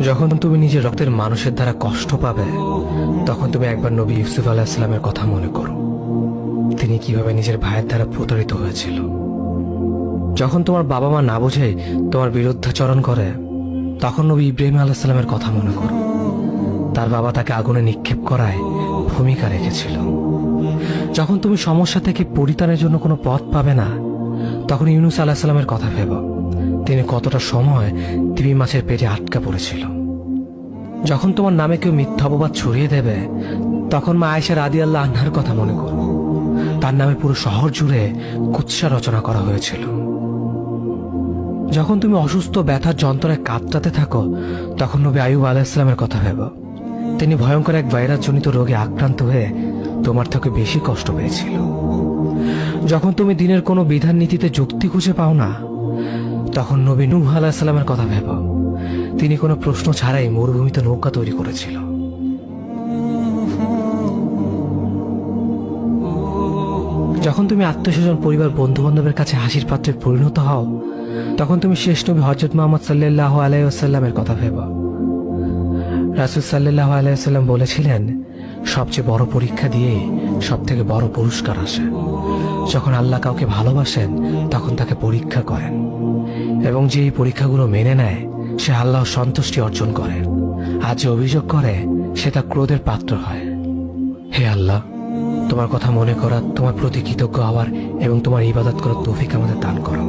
যখন তুমি নিজের রক্তের মানুষের দ্বারা কষ্ট পাবে, তখন তুমি একবার নবী ইউসুফ আলাইহিস সালামের কথা মনে করো। তিনি কিভাবে নিজের ভাইয়ের দ্বারা প্রতারিত হয়েছিল। যখন তোমার বাবা মা না বুঝে তোমার বিরুদ্ধাচরণ করে, তখন নবী ইব্রাহিম আলাইহিস সালামের কথা মনে করো। তার বাবা তাকে আগুনে নিক্ষেপ করায় ভূমিকা রেখেছিল। যখন তুমি সমস্যা থেকে পরিত্রাণের জন্য কোনো পথ পাবে না, তখন ইউনূস আলাইহিস সালামের কথা ভেবো। তিনি কতটা সময় তিমি মাছের পেটে আটকা পড়েছিল। যখন তোমার নামে কেউ মিথ্যা অপবাদ ছড়িয়ে দেবে, তখন মা আয়েশা রাদিয়াল্লাহু আনহার কথা মনে করো। তার নামে পুরো শহর জুড়ে কুৎসা রচনা করা হয়েছিল। যখন তুমি অসুস্থ ব্যথার যন্ত্রণায় কাতরাতে থাকো, তখন নবী আইয়ুব আলাইহিস সালামের কথা ভেবো। তিনি ভয়ঙ্কর এক ভাইরাস জনিত রোগে আক্রান্ত হয়ে তোমার থেকে বেশি কষ্ট পেয়েছিল। যখন তুমি দিনের কোনো বিধান নীতিতে যুক্তি খুঁজে পাও না, তখন নবী নূহ আলাইহিস সালামের কথা ভেবো। তিনি কোনো প্রশ্ন ছাড়াই মরুভূমিতে নৌকা তৈরি করেছিল। যখন তুমি আত্মীয়স্বজন, পরিবার, বন্ধু বান্ধবের কাছে হাসির পাত্রে পরিণত হও, তখন তুমি শেষ নবী হযরত মুহাম্মদ সাল্লাল্লাহু আলাইহি ওয়াসাল্লামের কথা ভেবো। রাসূল সাল্লাল্লাহু আলাইহি ওয়াসাল্লাম বলেছিলেন, সবচেয়ে বড় পরীক্ষা দিয়েই সব থেকে বড় পুরস্কার আসে। যখন আল্লাহ কাউকে ভালোবাসেন, তখন তাকে পরীক্ষা করেন, এবং যে এই পরীক্ষাগুলো মেনে নেয়, সে আল্লাহর সন্তুষ্টি অর্জন করে। আর যে অভিযোগ করে, সে তার ক্রোধের পাত্র হয়। হে আল্লাহ, তোমার কথা মনে করা, তোমার প্রতি কৃতজ্ঞ হওয়ার এবং তোমার ইবাদত করার তৌফিক আমাদের দান করো।